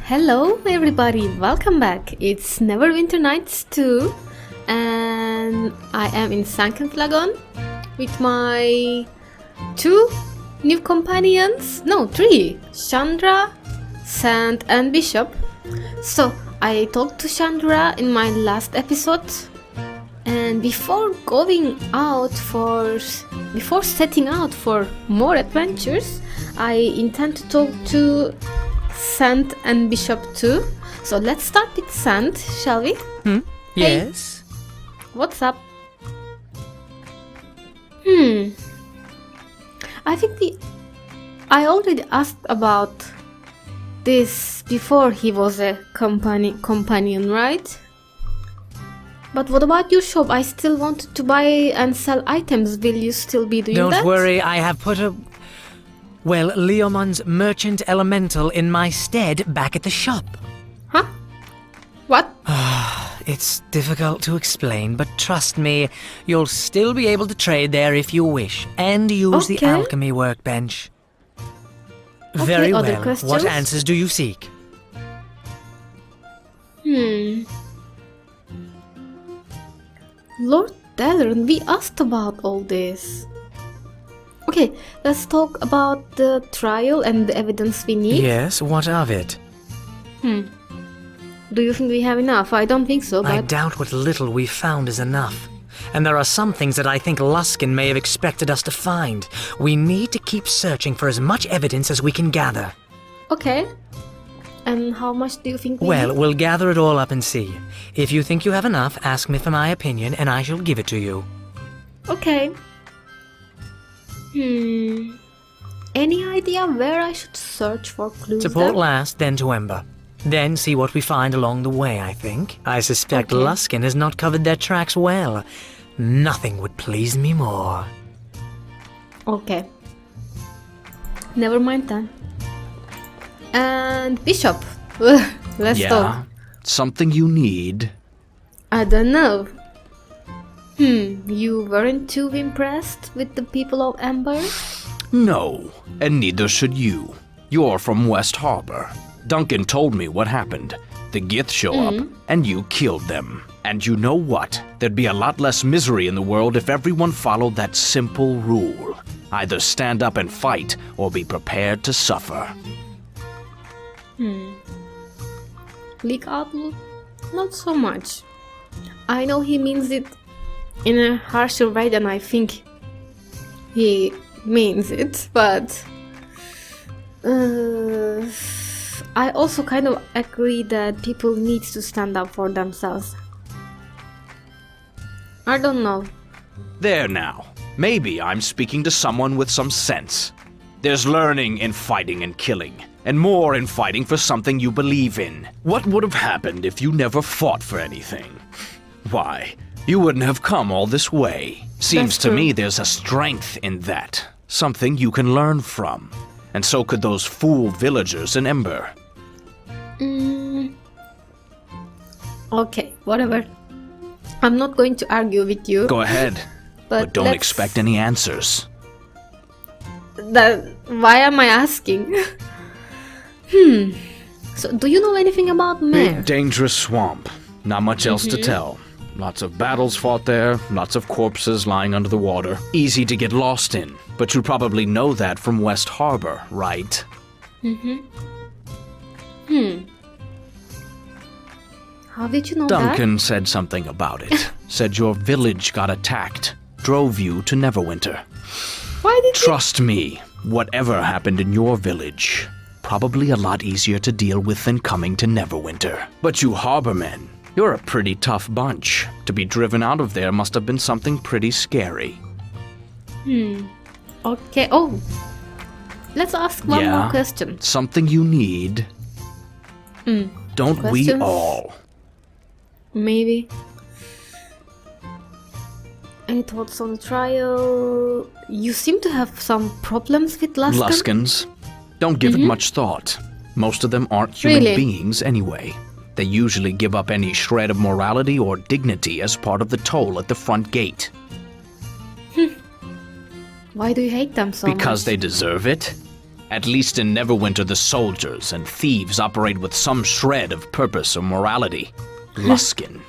Hello everybody, welcome back. It's Neverwinter Nights 2 and I am in Sunken Flagon with my two new companions. No, three. Chandra, Sand and Bishop. So, I talked to Chandra in my last episode and before setting out for more adventures, I intend to talk to Sand and Bishop too. So let's start with Sand, shall we? Yes? Hey, what's up? I already asked about this before he was a companion, right? But what about your shop? I still wanted to buy and sell items. Will you still be doing that? Don't worry, I have put Leomon's merchant elemental in my stead back at the shop. Huh? What? It's difficult to explain, but trust me, you'll still be able to trade there if you wish, and use the alchemy workbench. Very other well. questions? What answers do you seek? Lord Dalaran, we asked about all this. Okay, let's talk about the trial and the evidence we need. Yes, what of it? Do you think we have enough? I don't think so, but... I doubt what little we found is enough. And there are some things that I think Luskin may have expected us to find. We need to keep searching for as much evidence as we can gather. Okay. And how much do you think we Well, need? we'll gather it all up and see. If you think you have enough, ask me for my opinion, and I shall give it to you. Okay. Any idea where I should search for clues To Port then? last, then to Ember. Then see what we find along the way, I think. I suspect Okay. Luskin has not covered their tracks well. Nothing would please me more. Okay. Never mind then. And Bishop. Let's talk. Something you need. I don't know. You weren't too impressed with the people of Ember? No, and neither should you. You're from West Harbor. Duncan told me what happened. The Gith show up, and you killed them. And you know what? There'd be a lot less misery in the world if everyone followed that simple rule. Either stand up and fight, or be prepared to suffer. Bleak outlook? Not so much. I know he means it in a harsher way than I think he means it, but I also kind of agree that people need to stand up for themselves. I don't know. There now. Maybe I'm speaking to someone with some sense. There's learning in fighting and killing, and more in fighting for something you believe in. What would have happened if you never fought for anything? Why, you wouldn't have come all this way. Seems That's to true. me there's a strength in that. Something you can learn from. And so could those fool villagers in Ember. Okay, whatever. I'm not going to argue with you. Go ahead, but don't let's- expect any answers. Why am I asking? So, do you know anything about Mare? Big, dangerous swamp. Not much else to tell. Lots of battles fought there, lots of corpses lying under the water. Easy to get lost in, but you probably know that from West Harbor, right? How did you know Duncan said something about it. Said your village got attacked. Drove you to Neverwinter. that? Why did Trust me, whatever happened in your village, probably a lot easier to deal with than coming to Neverwinter. But you harbormen, you're a pretty tough bunch. To be driven out of there must have been something pretty scary. Okay, oh. Let's ask one more question. Something you need. Don't we Questions? all? Maybe. Any thoughts on the trial? You seem to have some problems with Luskin. Luskins. Don't give it much thought. Most of them aren't human Really? beings anyway. They usually give up any shred of morality or dignity as part of the toll at the front gate. Why do you hate them so much? Because they deserve it. At least in Neverwinter, the soldiers and thieves operate with some shred of purpose or morality. Luskin.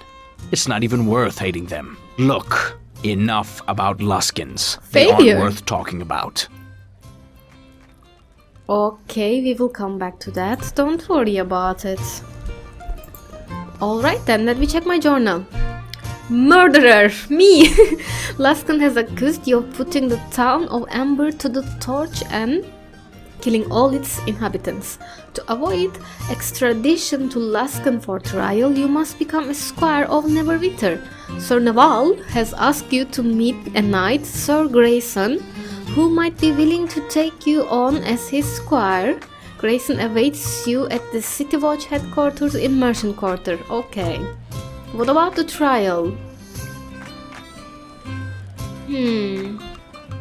It's not even worth hating them. Look, enough about Luskins. They Failure. aren't worth talking about. Okay, we will come back to that. Don't worry about it. Alright then, let me check my journal. Murderer! Me! Luskin has accused you of putting the town of Amber to the torch and killing all its inhabitants. To avoid extradition to Luskin for trial, you must become a squire of Neverwinter. Sir Naval has asked you to meet a knight, Sir Grayson, who might be willing to take you on as his squire. Grayson awaits you at the City Watch headquarters in Merchant Quarter. Okay. What about the trial?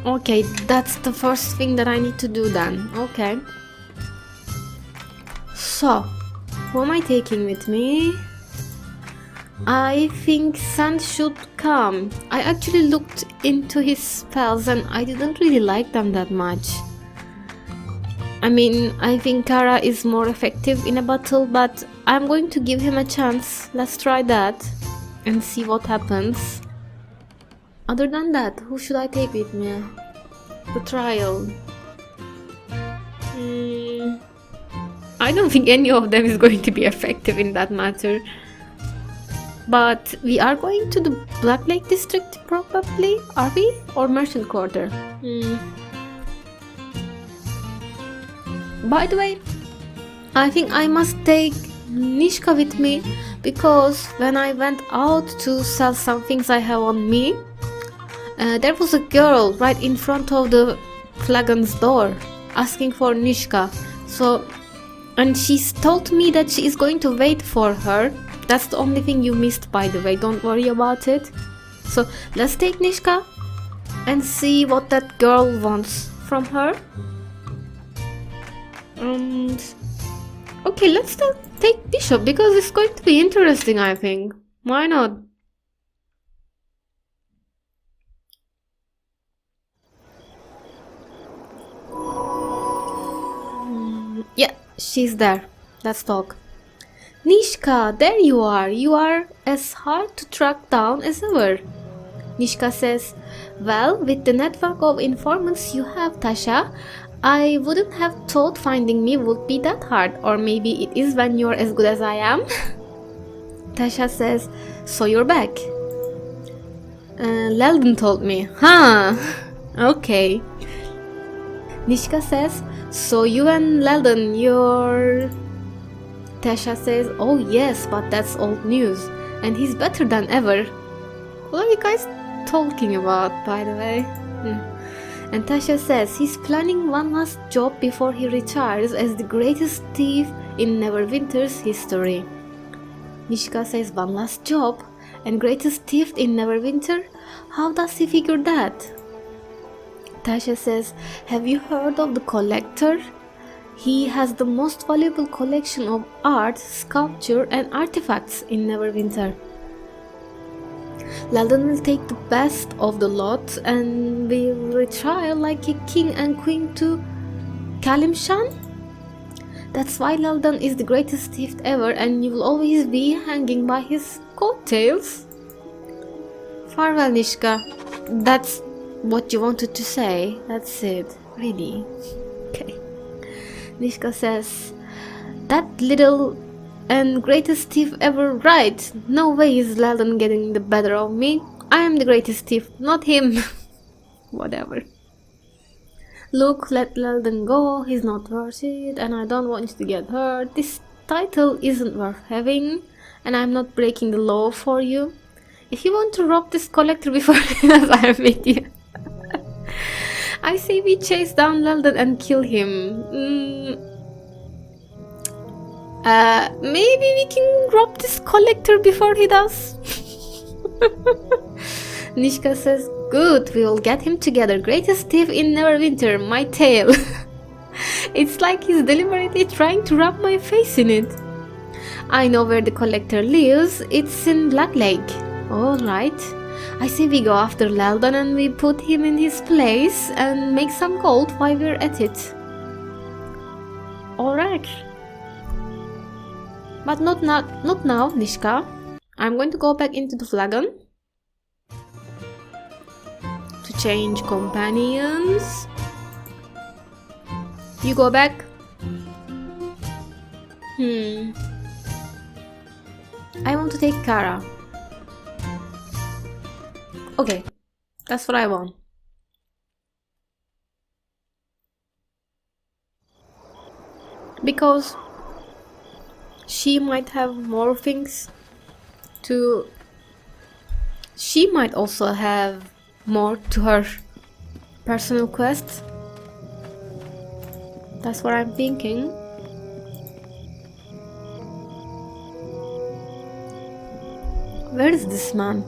Okay, that's the first thing that I need to do then. Okay. So, who am I taking with me? I think Sand should come. I actually looked into his spells and I didn't really like them that much. I mean, I think Kara is more effective in a battle, but I'm going to give him a chance. Let's try that and see what happens. Other than that, who should I take with me? The trial. I don't think any of them is going to be effective in that matter. But we are going to the Black Lake district probably, are we? Or Merchant Quarter? By the way, I think I must take Nishka with me, because when I went out to sell some things I have on me, there was a girl right in front of the flagon's door asking for Nishka. And she's told me that she is going to wait for her. That's the only thing you missed, by the way, don't worry about it. So let's take Nishka and see what that girl wants from her. And okay, let's still take Bishop because it's going to be interesting, I think. Why not? Yeah, she's there. Let's talk. Nishka, there you are. You are as hard to track down as ever. Nishka says, well, with the network of informants you have, Tasha, I wouldn't have thought finding me would be that hard. Or maybe it is when you're as good as I am. Tasha says, so you're back. Leldon told me. Huh. Okay. Nishka says, so you and Leldon, you're... Tasha says, oh yes, but that's old news. And he's better than ever. What are you guys talking about, by the way? And Tasha says, he's planning one last job before he retires as the greatest thief in Neverwinter's history. Nishka says, one last job? And greatest thief in Neverwinter? How does he figure that? Tasha says, have you heard of the Collector? He has the most valuable collection of art, sculpture and artifacts in Neverwinter. Leldon will take the best of the lot and will retire like a king and queen to Kalimshan. That's why Leldon is the greatest thief ever and you will always be hanging by his coattails. Farewell, Nishka. That's what you wanted to say. That's it. Really? Okay. Nishka says, that little and greatest thief ever, right? No way is Leldon getting the better of me. I am the greatest thief, not him. Whatever. Look, let Leldon go, he's not worth it, and I don't want you to get hurt. This title isn't worth having, and I'm not breaking the law for you. If you want to rob this collector before I am with you, I say we chase down Leldon and kill him. Maybe we can rob this collector before he does. Nishka says, good, we will get him together. Greatest thief in Neverwinter, my tale. It's like he's deliberately trying to rub my face in it. I know where the collector lives. It's in Black Lake. Alright. I say we go after Leldon and we put him in his place and make some gold while we're at it. Alright. But not now, Nishka. I'm going to go back into the flagon to change companions. You go back. I want to take Kara. Okay, that's what I want. Because she might have more things to... She might also have more to her personal quest. That's what I'm thinking. Where is this man?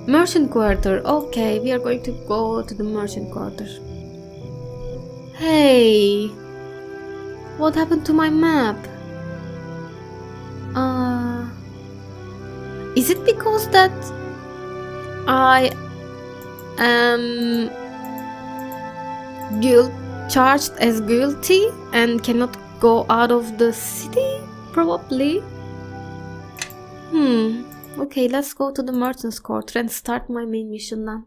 Merchant quarter. Okay, we are going to go to the merchant quarter. Hey, what happened to my map? Is it because that I am charged as guilty and cannot go out of the city? Probably. Okay, let's go to the merchant's quarter and start my main mission now.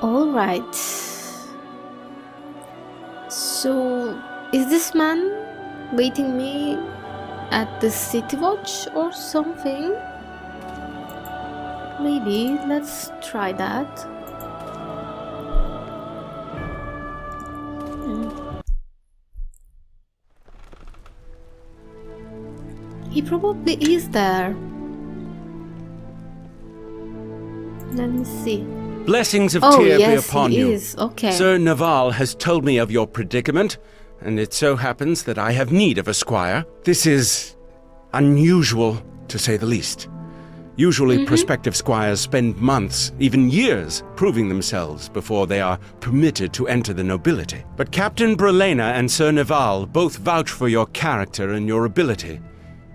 Alright. So, is this man waiting me at the city watch or something? Maybe, let's try that. He probably is there. Let me see. Blessings of Tyr be yes, upon he you. is. Okay. Sir Naval has told me of your predicament, and it so happens that I have need of a squire. This is unusual, to say the least. Usually prospective squires spend months, even years, proving themselves before they are permitted to enter the nobility. But Captain Brelena and Sir Naval both vouch for your character and your ability,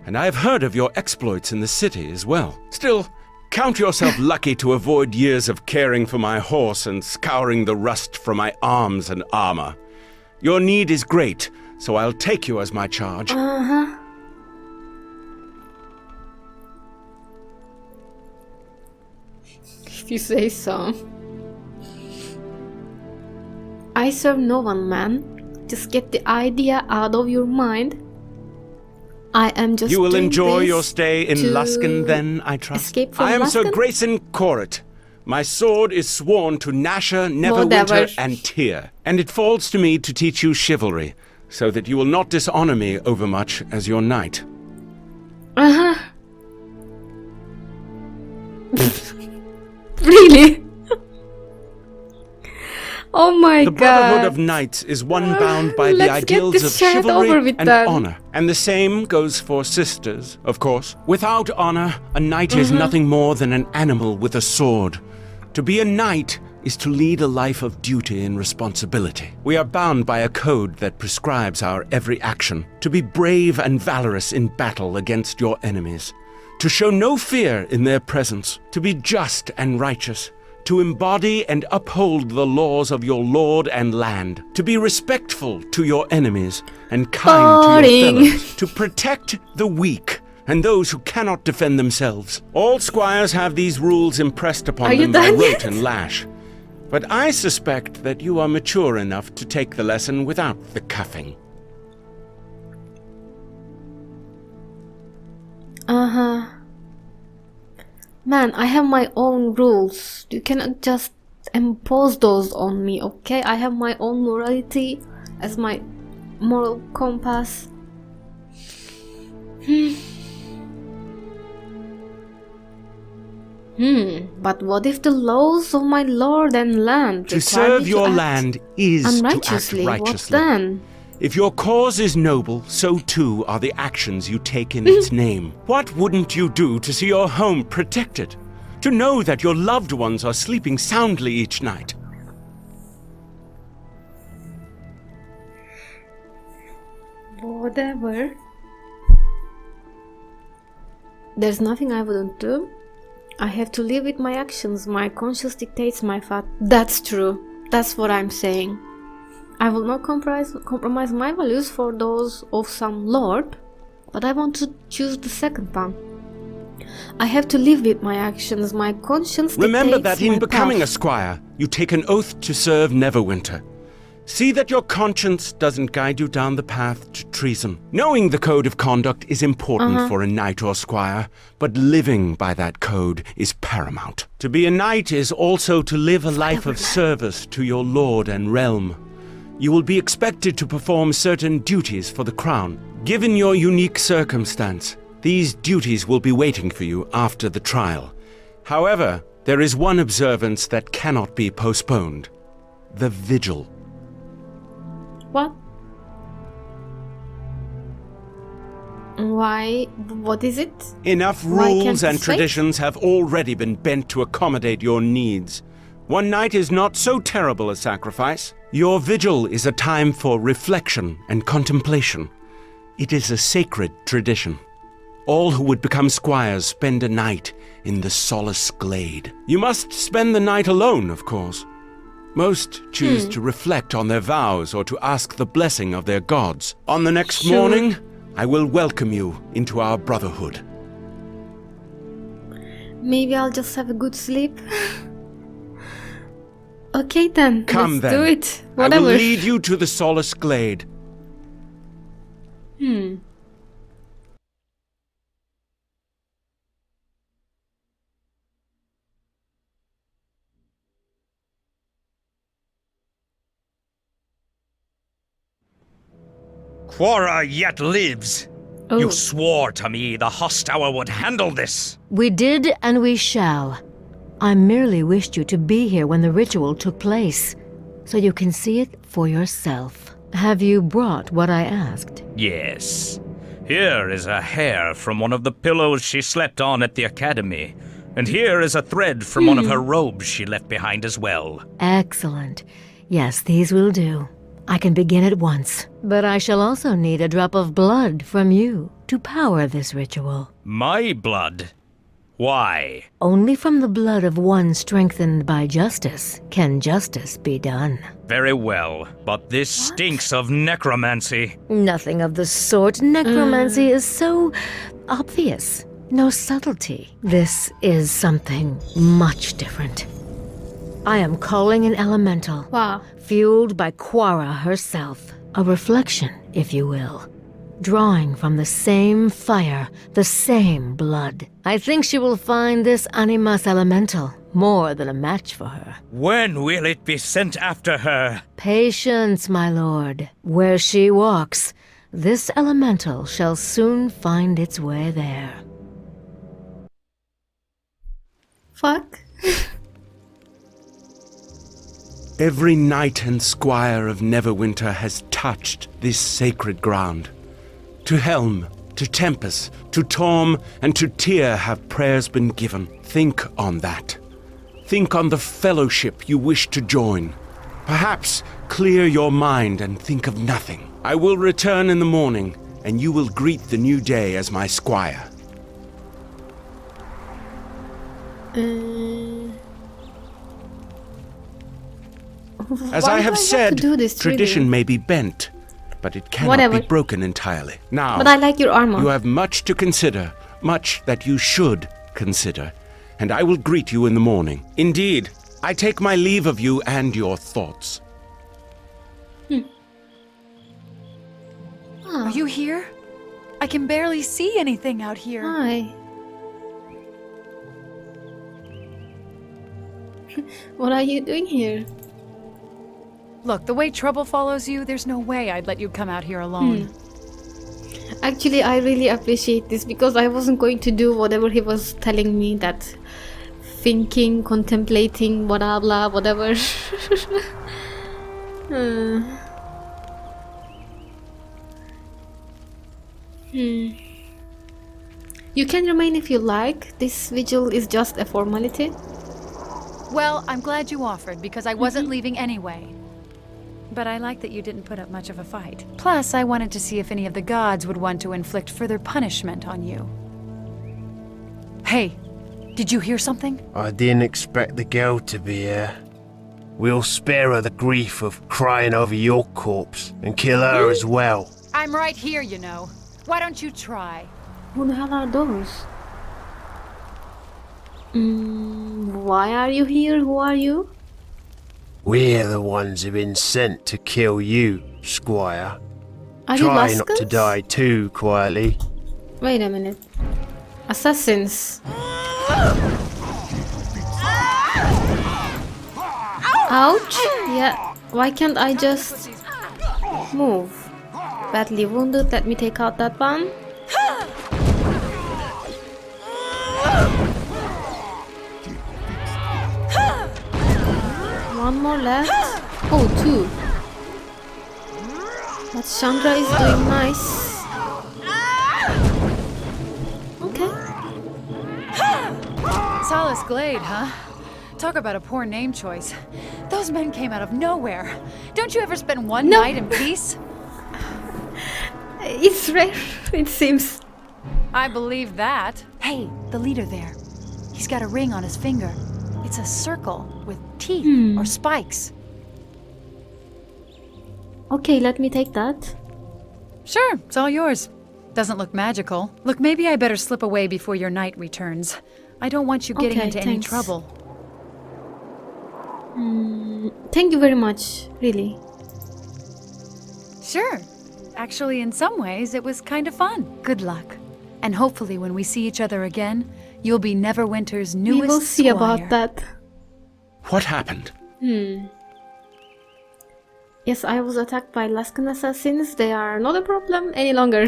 and I have heard of your exploits in the city as well. Still, count yourself lucky to avoid years of caring for my horse and scouring the rust from my arms and armor. Your need is great, so I'll take you as my charge. If you say so. I serve no one, man. Just get the idea out of your mind. I am just You will doing enjoy this your stay in to Luskan then, I trust. escape from I am Sir Luskan? Grayson Corrit. My sword is sworn to Nasher, Whatever. Neverwinter, and Tyr, and it falls to me to teach you chivalry, so that you will not dishonor me overmuch as your knight. Really? Oh my The god. Brotherhood of Knights is one bound by the Let's get ideals this of chat over chivalry with and then. honor. And the same goes for sisters, of course. Without honor, a knight is nothing more than an animal with a sword. To be a knight is to lead a life of duty and responsibility. We are bound by a code that prescribes our every action. To be brave and valorous in battle against your enemies. To show no fear in their presence. To be just and righteous. To embody and uphold the laws of your lord and land, to be respectful to your enemies and kind to your fellows, to protect the weak and those who cannot defend themselves. All squires have these rules impressed upon them by done rote yet? and lash. But I suspect that you are mature enough to take the lesson without the cuffing. Man, I have my own rules. You cannot just impose those on me, okay? I have my own morality as my moral compass. But what if the laws of my lord and land To require serve me your act land is to act unrighteously? What righteously. then? If your cause is noble, so too are the actions you take in its name. What wouldn't you do to see your home protected? To know that your loved ones are sleeping soundly each night? Whatever. There's nothing I wouldn't do. I have to live with my actions. My conscience dictates my path. That's true. That's what I'm saying. I will not compromise my values for those of some lord, but I want to choose the second one. I have to live with my actions. My conscience dictates Remember that in my becoming path. a squire, you take an oath to serve Neverwinter. See that your conscience doesn't guide you down the path to treason. Knowing the code of conduct is important for a knight or squire, but living by that code is paramount. To be a knight is also to live a life of service to your lord and realm. You will be expected to perform certain duties for the crown. Given your unique circumstance, these duties will be waiting for you after the trial. However, there is one observance that cannot be postponed: the vigil. What? Why? What is it? Enough Why can't rules and this wait? traditions have already been bent to accommodate your needs. One night is not so terrible a sacrifice. Your vigil is a time for reflection and contemplation. It is a sacred tradition. All who would become squires spend a night in the solace glade. You must spend the night alone, of course. Most choose to reflect on their vows or to ask the blessing of their gods. On the next morning, I will welcome you into our brotherhood. Maybe I'll just have a good sleep. Okay then, Come let's do then. it. Whatever. I will lead you to the solace glade. Quora yet lives. Oh. You swore to me the Hostour would handle this. We did, and we shall. I merely wished you to be here when the ritual took place, so you can see it for yourself. Have you brought what I asked? Yes. Here is a hair from one of the pillows she slept on at the academy. And here is a thread from one of her robes she left behind as well. Excellent. Yes, these will do. I can begin at once. But I shall also need a drop of blood from you to power this ritual. My blood? Why? Only from the blood of one strengthened by justice can justice be done. Very well, but this stinks of necromancy. Nothing of the sort. Necromancy is so obvious. No subtlety. This is something much different. I am calling an elemental. Wow. Fueled by Quora herself. A reflection, if you will. Drawing from the same fire, the same blood. I think she will find this animus elemental more than a match for her. When will it be sent after her? Patience, my lord. Where she walks, this elemental shall soon find its way there. Fuck. Every knight and squire of Neverwinter has touched this sacred ground. To Helm, to Tempest, to Torm, and to Tyr have prayers been given. Think on that. Think on the fellowship you wish to join. Perhaps clear your mind and think of nothing. I will return in the morning, and you will greet the new day as my squire. As Why I do have to said, do this, tradition really? may be bent, but it cannot Whatever. be broken entirely. Now, But I like your armor. you have much to consider, much that you should consider, and I will greet you in the morning. Indeed, I take my leave of you and your thoughts. Are you here? I can barely see anything out here. Hi. What are you doing here? Look, the way trouble follows you, there's no way I'd let you come out here alone. Actually, I really appreciate this because I wasn't going to do whatever he was telling me, that thinking, contemplating, blah blah, whatever. You can remain if you like. This vigil is just a formality. Well, I'm glad you offered because I wasn't leaving anyway. but I like that you didn't put up much of a fight. Plus, I wanted to see if any of the gods would want to inflict further punishment on you. Hey, did you hear something? I didn't expect the girl to be here. We'll spare her the grief of crying over your corpse and kill her as well. I'm right here, you know. Why don't you try? Who the hell are those? Why are you here? Who are you? We're the ones who've been sent to kill you, Squire. Are you Try not to Laskans? die too quietly. Wait a minute. Assassins. Ouch! Yeah, why can't I just move? Badly wounded, let me take out that one. One more left. Oh, two. But Chandra is doing nice. Okay. Solace Glade, huh? Talk about a poor name choice. Those men came out of nowhere. Don't you ever spend one No. night in peace? It's rare, it seems. I believe that. Hey, the leader there. He's got a ring on his finger. It's a circle with teeth or spikes. Okay, let me take that. Sure, it's all yours. Doesn't look magical. Look, maybe I better slip away before your knight returns. I don't want you getting Okay, into any thanks. trouble. Thank you very much, really. Sure. Actually, in some ways, it was kind of fun. Good luck. And hopefully when we see each other again, you'll be Neverwinter's newest We will see squire. about that. What happened? Yes, I was attacked by Laskan assassins. They are not a problem any longer.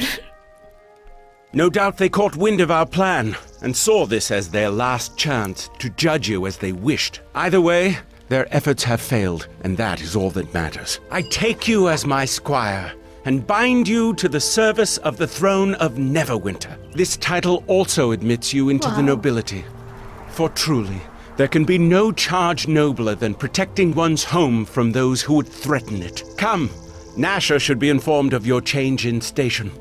No doubt they caught wind of our plan and saw this as their last chance to judge you as they wished. Either way, their efforts have failed, and that is all that matters. I take you as my squire and bind you to the service of the throne of Neverwinter. This title also admits you into the nobility. For truly, there can be no charge nobler than protecting one's home from those who would threaten it. Come, Nasher should be informed of your change in station.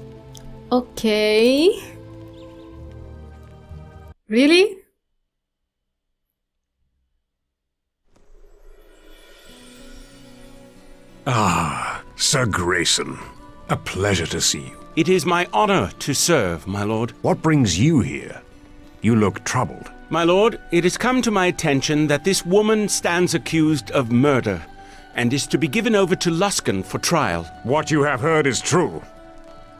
Okay. Really? Ah, Sir Grayson. A pleasure to see you. It is my honor to serve, my lord. What brings you here? You look troubled. My lord, it has come to my attention that this woman stands accused of murder and is to be given over to Luskan for trial. What you have heard is true.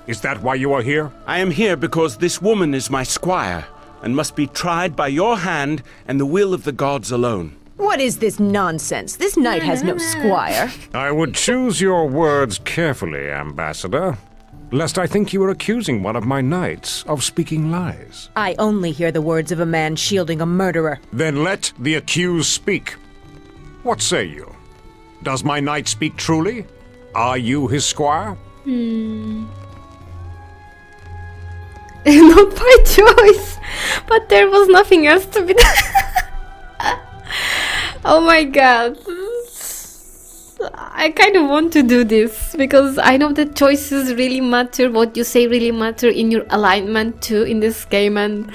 Is that why you are here? I am here because this woman is my squire and must be tried by your hand and the will of the gods alone. What is this nonsense? This knight has no squire. I would choose your words carefully, Ambassador, lest I think you are accusing one of my knights of speaking lies. I only hear the words of a man shielding a murderer. Then let the accused speak. What say you? Does my knight speak truly? Are you his squire? Not by choice. But there was nothing else to be done. Oh my god. I kind of want to do this because I know that choices really matter, what you say really matter in your alignment too in this game, and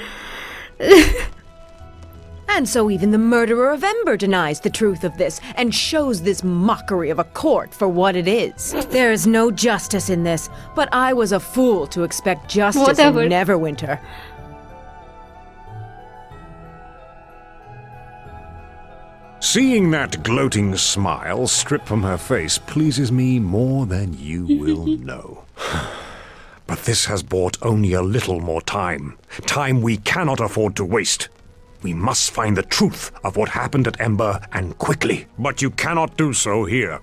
And so even the murderer of Ember denies the truth of this and shows this mockery of a court for what it is. There is no justice in this, but I was a fool to expect justice Whatever. in Neverwinter. Seeing that gloating smile strip from her face pleases me more than you will know. But this has bought only a little more time. Time we cannot afford to waste. We must find the truth of what happened at Ember, and quickly. But you cannot do so here.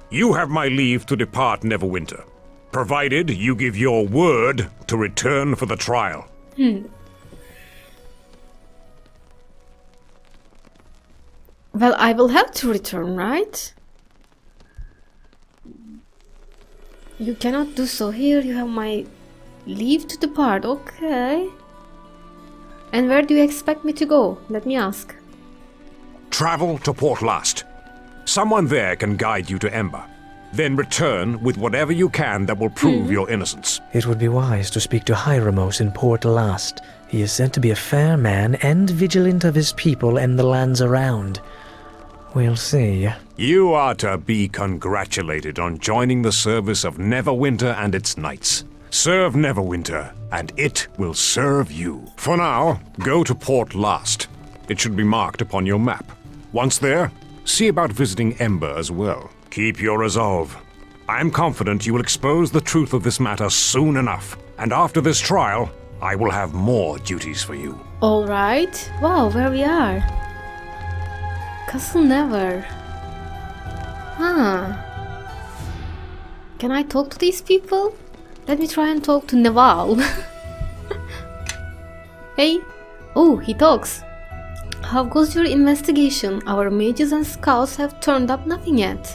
You have my leave to depart Neverwinter, provided you give your word to return for the trial. well, I will have to return, right? You cannot do so here. You have my leave to depart. Okay. And where do you expect me to go? Let me ask. Travel to Port Last. Someone there can guide you to Ember. Then return with whatever you can that will prove your innocence. It would be wise to speak to Hieromos in Port Last. He is said to be a fair man and vigilant of his people and the lands around. We'll see. You are to be congratulated on joining the service of Neverwinter and its knights. Serve Neverwinter, and it will serve you. For now, go to Port Last. It should be marked upon your map. Once there, see about visiting Ember as well. Keep your resolve. I am confident you will expose the truth of this matter soon enough, and after this trial, I will have more duties for you. Alright. Wow, where we are. Castle Never. Huh. Can I talk to these people? Let me try and talk to Naval. Hey. Oh, he talks. How goes your investigation? Our mages and scouts have turned up nothing yet.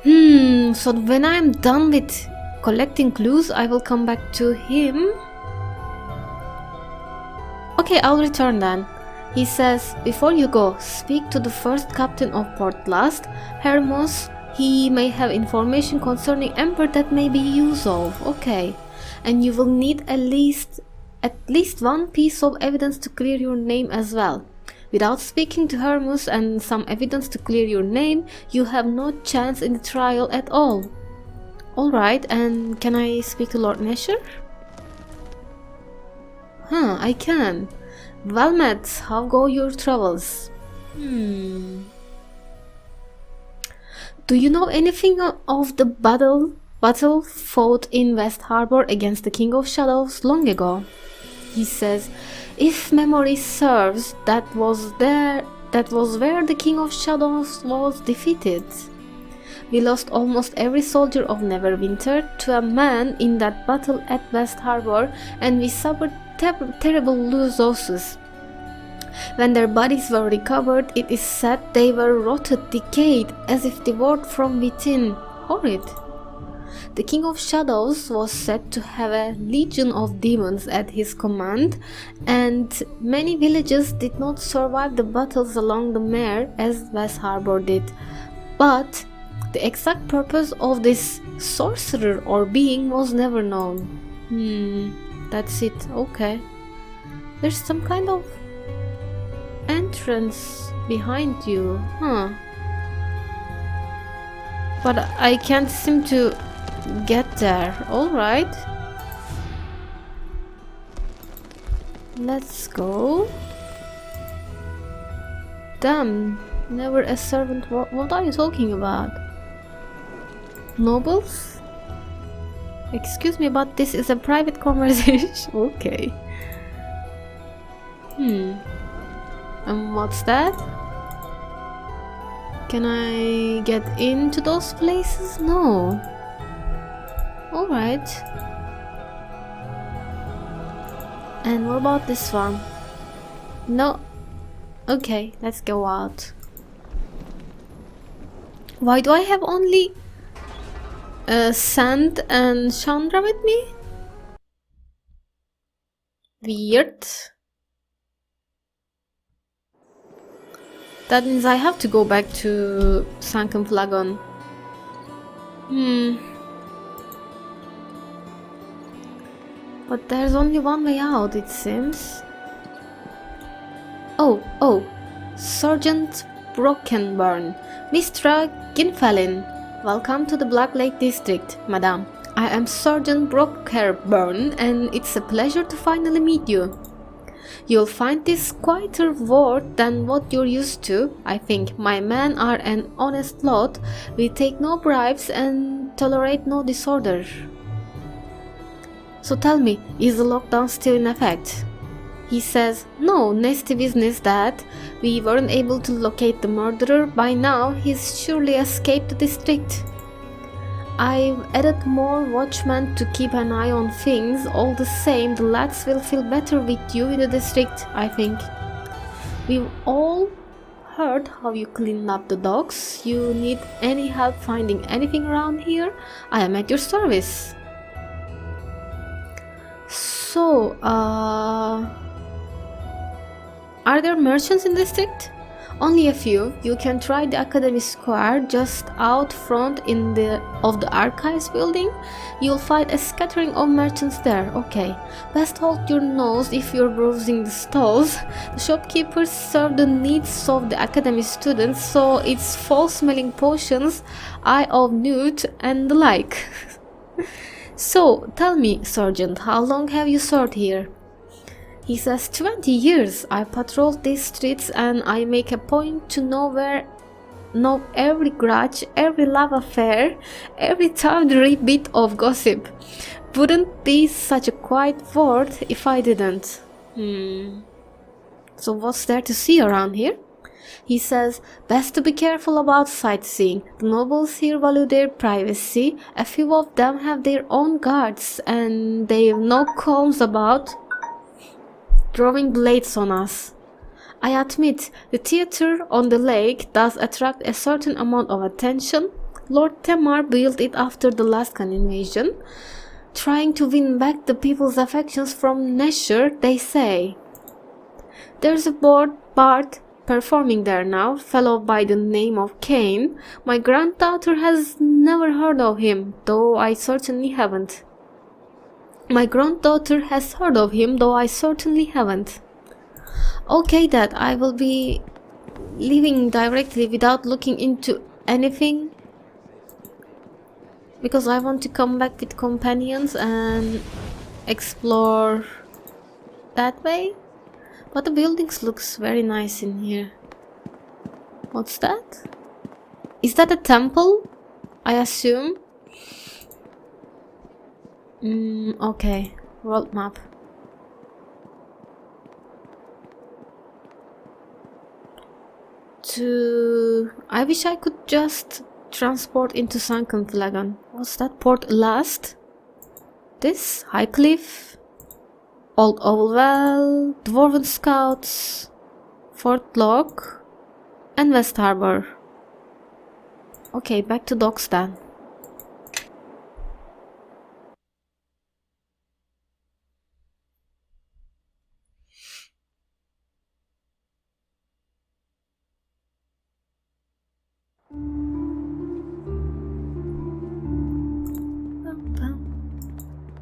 So when I am done with collecting clues, I will come back to him. Okay, I'll return then. He says, before you go, speak to the first captain of Port Last, Hermos. He may have information concerning Ember that may be used of. Okay. And you will need at least one piece of evidence to clear your name as well. Without speaking to Hermus and some evidence to clear your name, you have no chance in the trial at all. Alright, and can I speak to Lord Nesher? I can. Well met, how go your travels? Do you know anything of the battle fought in West Harbor against the King of Shadows long ago? He says, if memory serves, that was where the King of Shadows was defeated. We lost almost every soldier of Neverwinter to a man in that battle at West Harbor, and we suffered terrible losses. When their bodies were recovered, it is said they were rotted, decayed, as if devoured from within. Horrid. The King of Shadows was said to have a legion of demons at his command, and many villages did not survive the battles along the Mare as West Harbor did. But the exact purpose of this sorcerer or being was never known. That's it. Okay. There's some kind of entrance behind you, but I can't seem to get there. Alright. Let's go. Damn, never a servant. What are you talking about? Nobles? Excuse me, but this is a private conversation. Okay. And what's that? Can I get into those places? No. Alright. And what about this one? No. Okay, let's go out. Why do I have only Sand and Chandra with me? Weird. That means I have to go back to Sunken Flagon. But there's only one way out, it seems. Oh, Sergeant Brockenburn, Mistra Ginfalin. Welcome to the Black Lake District, Madame. I am Sergeant Brockenburn, and it's a pleasure to finally meet you. You'll find this quieter ward than what you're used to, I think. My men are an honest lot. We take no bribes and tolerate no disorder. So tell me, is the lockdown still in effect? He says, no, nasty business that. We weren't able to locate the murderer. By now, he's surely escaped the district. I've added more watchmen to keep an eye on things. All the same, the lads will feel better with you in the district, I think. We've all heard how you cleaned up the docks. You need any help finding anything around here? I am at your service. So, are there merchants in the district? Only a few. You can try the Academy Square just out front of the Archives building. You'll find a scattering of merchants there. Okay. Best hold your nose if you're browsing the stalls. The shopkeepers serve the needs of the Academy students, so it's fall-smelling potions, eye of newt, and the like. So, tell me, Sergeant, how long have you served here? He says, 20 years. I patrol these streets and I make a point to know every grudge, every love affair, every tawdry bit of gossip. Wouldn't be such a quiet word if I didn't. So what's there to see around here? He says, best to be careful about sightseeing. The nobles here value their privacy. A few of them have their own guards and they've no qualms about drawing blades on us. I admit, the theater on the lake does attract a certain amount of attention. Lord Temar built it after the Laskan invasion, trying to win back the people's affections from Nesher, they say. There's a bard performing there now, fellow by the name of Kane. My granddaughter has never heard of him, though I certainly haven't. My granddaughter has heard of him, though I certainly haven't. Okay, Dad, I will be leaving directly without looking into anything, because I want to come back with companions and explore that way. But the buildings looks very nice in here. What's that? Is that a temple? I assume. Okay, world map. I wish I could just transport into Sunken Flagon. Was that port last? This? High Cliff, Old Ovalwell, Dwarven Scouts, Fort Lock, and West Harbor. Okay, back to docks then.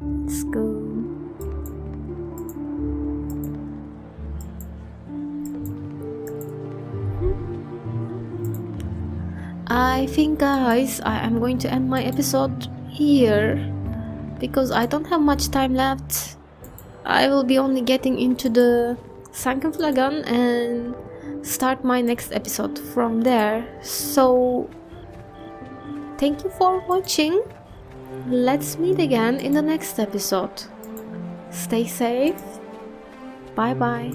Let's go. I think, guys, I am going to end my episode here because I don't have much time left. I will be only getting into the Sunken Flagon and start my next episode from there. So thank you for watching. Let's meet again in the next episode. Stay safe. Bye bye.